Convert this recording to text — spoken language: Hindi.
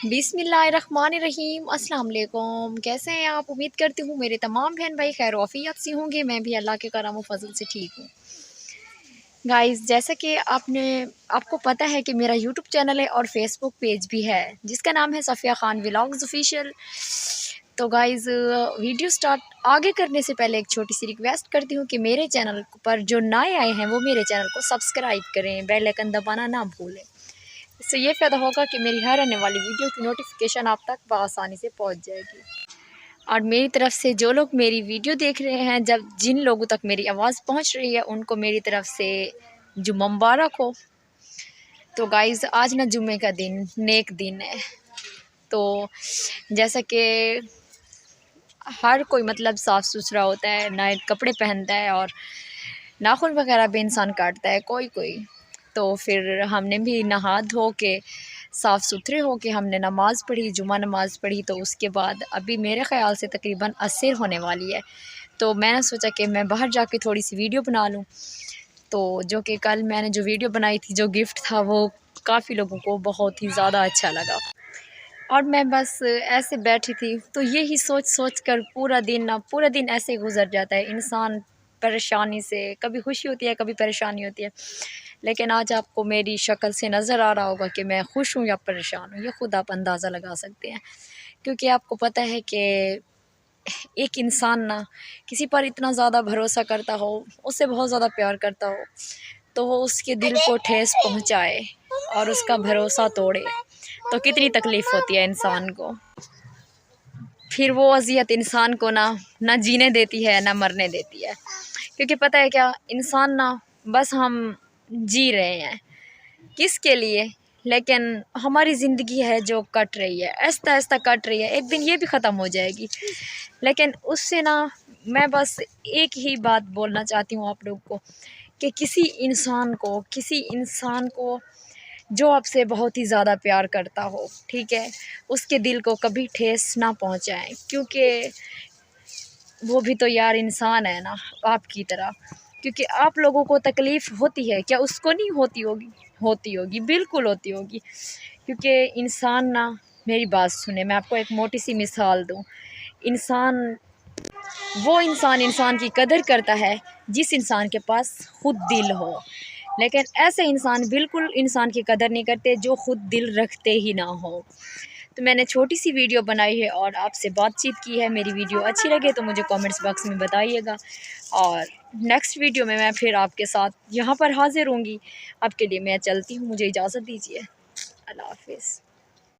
बिस्मिल्लाहिर्रहमानिर्रहीम अस्सलाम वालेकुम। कैसे हैं आप? उम्मीद करती हूँ मेरे तमाम बहन भाई खैर वाफ़ियत से होंगे। मैं भी अल्लाह के करम व फजल से ठीक हूँ। गाइस, जैसा कि आपको पता है कि मेरा यूट्यूब चैनल है और फेसबुक पेज भी है जिसका नाम है सफ़िया ख़ान व्लॉग्स ऑफिशियल। तो गाइस, वीडियो स्टार्ट आगे करने से पहले एक छोटी सी रिक्वेस्ट करती हूँ कि मेरे चैनल पर जो नए आए हैं वो मेरे चैनल को सब्सक्राइब करें, बेल आइकन दबाना ना भूलें। इससे ये फ़ायदा होगा कि मेरी हर आने वाली वीडियो की नोटिफिकेशन आप तक बआसानी से पहुंच जाएगी। और मेरी तरफ से जो लोग मेरी वीडियो देख रहे हैं, जब जिन लोगों तक मेरी आवाज़ पहुंच रही है उनको मेरी तरफ से जुम्मा मुबारक हो। तो गाइज़, आज ना जुम्मे का दिन नेक दिन है। तो जैसा कि हर कोई मतलब साफ़ सुथरा होता है, नए कपड़े पहनता है और नाखून वगैरह भी इंसान काटता है कोई कोई। तो फिर हमने भी नहा धो के साफ़ सुथरे हो के हमने नमाज़ पढ़ी, जुमा नमाज़ पढ़ी। तो उसके बाद अभी मेरे ख़्याल से तकरीबन असर होने वाली है। तो मैंने सोचा कि मैं बाहर जाके थोड़ी सी वीडियो बना लूँ। तो जो कि कल मैंने जो वीडियो बनाई थी, जो गिफ्ट था, वो काफ़ी लोगों को बहुत ही ज़्यादा अच्छा लगा। और मैं बस ऐसे बैठी थी तो यही सोच कर पूरा दिन ऐसे गुज़र जाता है। इंसान परेशानी से, कभी खुशी होती है कभी परेशानी होती है। लेकिन आज आपको मेरी शक्ल से नज़र आ रहा होगा कि मैं खुश हूँ या परेशान हूँ, ये ख़ुद आप अंदाज़ा लगा सकते हैं। क्योंकि आपको पता है कि एक इंसान ना किसी पर इतना ज़्यादा भरोसा करता हो, उससे बहुत ज़्यादा प्यार करता हो, तो वो उसके दिल को ठेस पहुँचाए और उसका भरोसा तोड़े तो कितनी तकलीफ़ होती है इंसान को। फिर वो अज़ियत इंसान को ना जीने देती है ना मरने देती है। क्योंकि पता है क्या, इंसान ना बस हम जी रहे हैं किसके लिए, लेकिन हमारी ज़िंदगी है जो कट रही है, आहिस्ता आहिस्ता कट रही है, एक दिन ये भी ख़त्म हो जाएगी। लेकिन उससे ना मैं बस एक ही बात बोलना चाहती हूँ आप लोग को कि किसी इंसान को जो आपसे बहुत ही ज़्यादा प्यार करता हो, ठीक है, उसके दिल को कभी ठेस ना पहुँचाएं। क्योंकि वो भी तो यार इंसान है ना, आपकी तरह। क्योंकि आप लोगों को तकलीफ़ होती है, क्या उसको नहीं होती होगी? होती होगी, बिल्कुल होती होगी। क्योंकि इंसान ना, मेरी बात सुने, मैं आपको एक मोटी सी मिसाल दूँ। इंसान की कदर करता है जिस इंसान के पास खुद दिल हो। लेकिन ऐसे इंसान बिल्कुल इंसान की कदर नहीं करते जो खुद दिल रखते ही ना हो। तो मैंने छोटी सी वीडियो बनाई है और आपसे बातचीत की है। मेरी वीडियो अच्छी लगे तो मुझे कमेंट्स बॉक्स में बताइएगा और नेक्स्ट वीडियो में मैं फिर आपके साथ यहाँ पर हाज़िर होंगी। आपके लिए मैं चलती हूँ, मुझे इजाज़त दीजिए। अल्लाह हाफ़िज़।